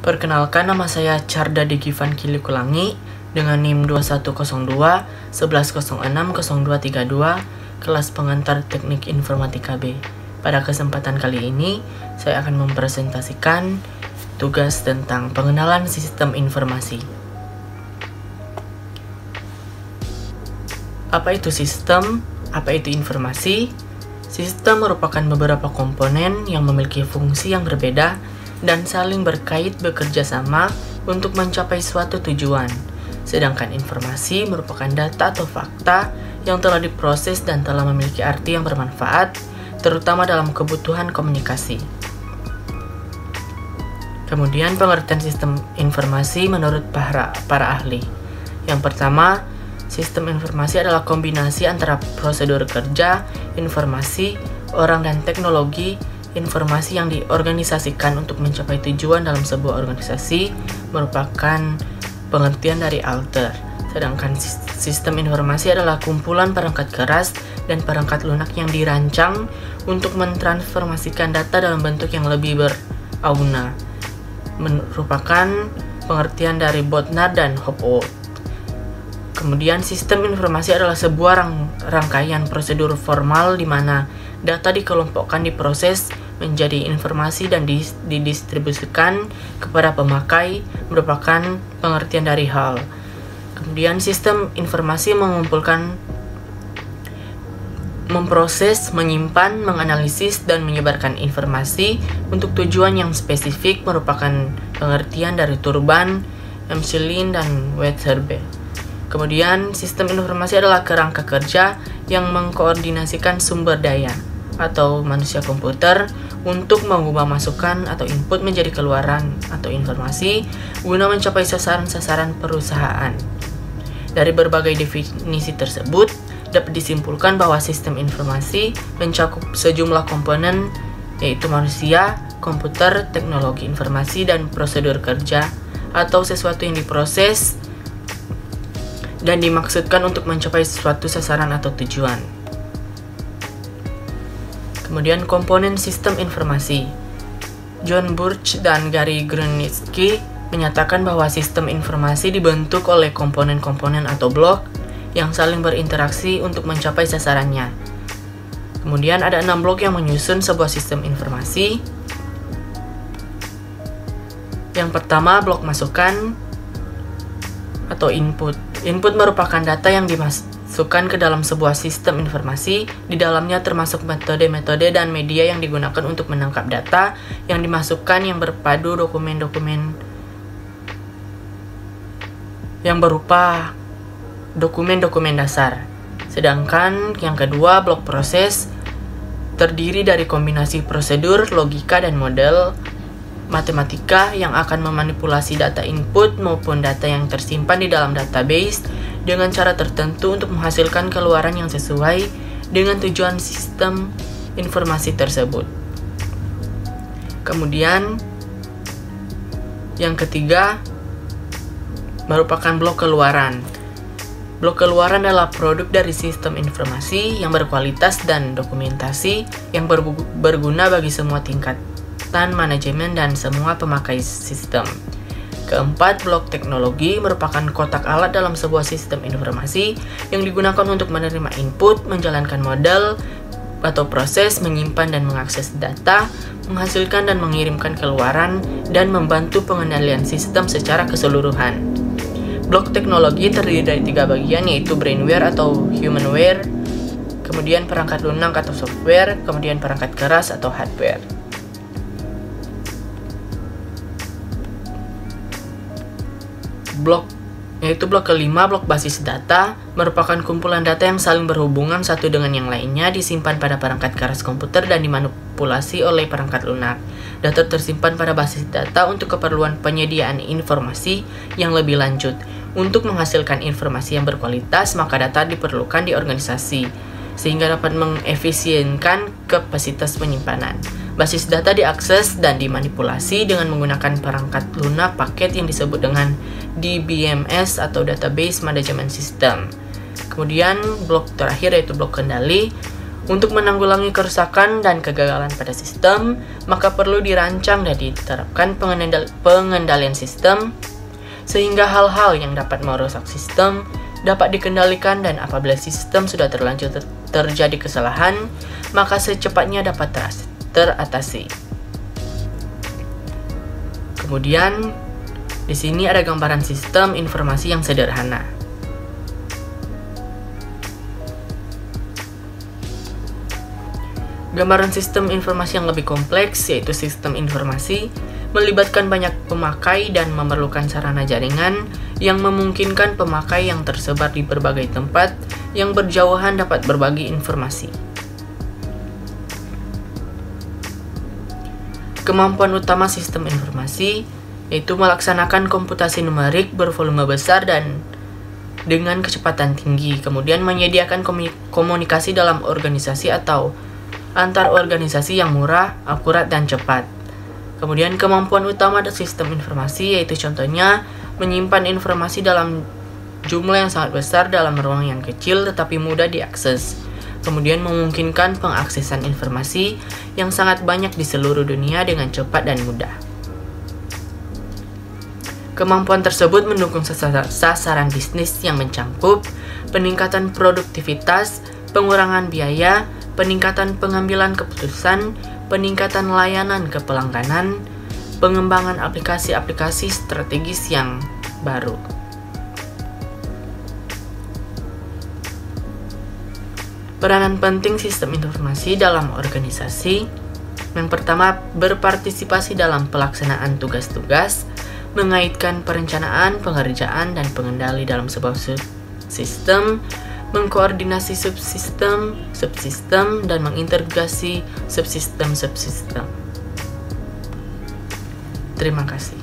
Perkenalkan, nama saya Carda Degivan Kilikulangi dengan NIM 2102 1106 0232, kelas pengantar Teknik Informatika B. Pada kesempatan kali ini, saya akan mempresentasikan tugas tentang pengenalan sistem informasi. Apa itu sistem? Apa itu informasi? Sistem merupakan beberapa komponen yang memiliki fungsi yang berbeda dan saling berkait bekerja sama untuk mencapai suatu tujuan. Sedangkan informasi merupakan data atau fakta yang telah diproses dan telah memiliki arti yang bermanfaat, terutama dalam kebutuhan komunikasi. Kemudian pengertian sistem informasi menurut para ahli. Yang pertama, sistem informasi adalah kombinasi antara prosedur kerja, informasi, orang dan teknologi. Informasi yang diorganisasikan untuk mencapai tujuan dalam sebuah organisasi merupakan pengertian dari alter. Sedangkan sistem informasi adalah kumpulan perangkat keras dan perangkat lunak yang dirancang untuk mentransformasikan data dalam bentuk yang lebih berauna. Merupakan pengertian dari Bodnar dan Hopwood. Kemudian sistem informasi adalah sebuah rangkaian prosedur formal di mana data dikelompokkan, diproses menjadi informasi dan didistribusikan kepada pemakai, merupakan pengertian dari Hall. Kemudian sistem informasi mengumpulkan, memproses, menyimpan, menganalisis, dan menyebarkan informasi untuk tujuan yang spesifik, merupakan pengertian dari Turban, Emshwin, dan Westerbe. Kemudian sistem informasi adalah kerangka kerja yang mengkoordinasikan sumber daya atau manusia komputer untuk mengubah masukan atau input menjadi keluaran atau informasi guna mencapai sasaran-sasaran perusahaan. Dari berbagai definisi tersebut, dapat disimpulkan bahwa sistem informasi mencakup sejumlah komponen, yaitu manusia, komputer, teknologi informasi, dan prosedur kerja atau sesuatu yang diproses dan dimaksudkan untuk mencapai suatu sasaran atau tujuan. Kemudian komponen sistem informasi. John Birch dan Gary Grunitzky menyatakan bahwa sistem informasi dibentuk oleh komponen-komponen atau blok yang saling berinteraksi untuk mencapai sasarannya. Kemudian ada 6 blok yang menyusun sebuah sistem informasi. Yang pertama, blok masukan atau input. Input merupakan data yang dimasukkan ke dalam sebuah sistem informasi. Di dalamnya termasuk metode-metode dan media yang digunakan untuk menangkap data yang dimasukkan, yang berpadu dokumen-dokumen yang berupa dokumen-dokumen dasar. Sedangkan yang kedua, blok proses, terdiri dari kombinasi prosedur, logika, dan model matematika yang akan memanipulasi data input maupun data yang tersimpan di dalam database dengan cara tertentu untuk menghasilkan keluaran yang sesuai dengan tujuan sistem informasi tersebut. Kemudian yang ketiga merupakan blok keluaran. Blok keluaran adalah produk dari sistem informasi yang berkualitas dan dokumentasi yang berguna bagi semua tingkatan manajemen dan semua pemakai sistem. Keempat, blok teknologi merupakan kotak alat dalam sebuah sistem informasi yang digunakan untuk menerima input, menjalankan model atau proses, menyimpan dan mengakses data, menghasilkan dan mengirimkan keluaran, dan membantu pengendalian sistem secara keseluruhan. Blok teknologi terdiri dari 3 bagian, yaitu brainware atau humanware, kemudian perangkat lunak atau software, kemudian perangkat keras atau hardware. Blok kelima, blok basis data, merupakan kumpulan data yang saling berhubungan satu dengan yang lainnya, disimpan pada perangkat keras komputer dan dimanipulasi oleh perangkat lunak. Data tersimpan pada basis data untuk keperluan penyediaan informasi yang lebih lanjut. Untuk menghasilkan informasi yang berkualitas, maka data diperlukan di organisasi, sehingga dapat mengefisienkan kapasitas penyimpanan. Basis data diakses dan dimanipulasi dengan menggunakan perangkat lunak paket yang disebut dengan DBMS atau Database Management System. Kemudian blok terakhir yaitu blok kendali Untuk menanggulangi kerusakan dan kegagalan pada sistem, maka perlu dirancang dan diterapkan pengendalian sistem, sehingga hal-hal yang dapat merusak sistem dapat dikendalikan, dan apabila sistem sudah terlanjur terjadi kesalahan, maka secepatnya dapat teratasi. Kemudian, di sini ada gambaran sistem informasi yang sederhana. Gambaran sistem informasi yang lebih kompleks, yaitu sistem informasi, melibatkan banyak pemakai dan memerlukan sarana jaringan yang memungkinkan pemakai yang tersebar di berbagai tempat yang berjauhan dapat berbagi informasi. Kemampuan utama sistem informasi yaitu melaksanakan komputasi numerik bervolume besar dan dengan kecepatan tinggi, kemudian menyediakan komunikasi dalam organisasi atau antar organisasi yang murah, akurat, dan cepat. Kemudian kemampuan utama dari sistem informasi yaitu contohnya menyimpan informasi dalam jumlah yang sangat besar dalam ruang yang kecil tetapi mudah diakses. Kemudian memungkinkan pengaksesan informasi yang sangat banyak di seluruh dunia dengan cepat dan mudah. Kemampuan tersebut mendukung sasaran bisnis yang mencakup peningkatan produktivitas, pengurangan biaya, peningkatan pengambilan keputusan, peningkatan layanan ke pelangganan, pengembangan aplikasi-aplikasi strategis yang baru. Peranan penting sistem informasi dalam organisasi. Yang pertama, berpartisipasi dalam pelaksanaan tugas-tugas, mengaitkan perencanaan, pengerjaan, dan pengendali dalam sebuah sistem, mengkoordinasi subsistem, dan mengintegrasi subsistem. Terima kasih.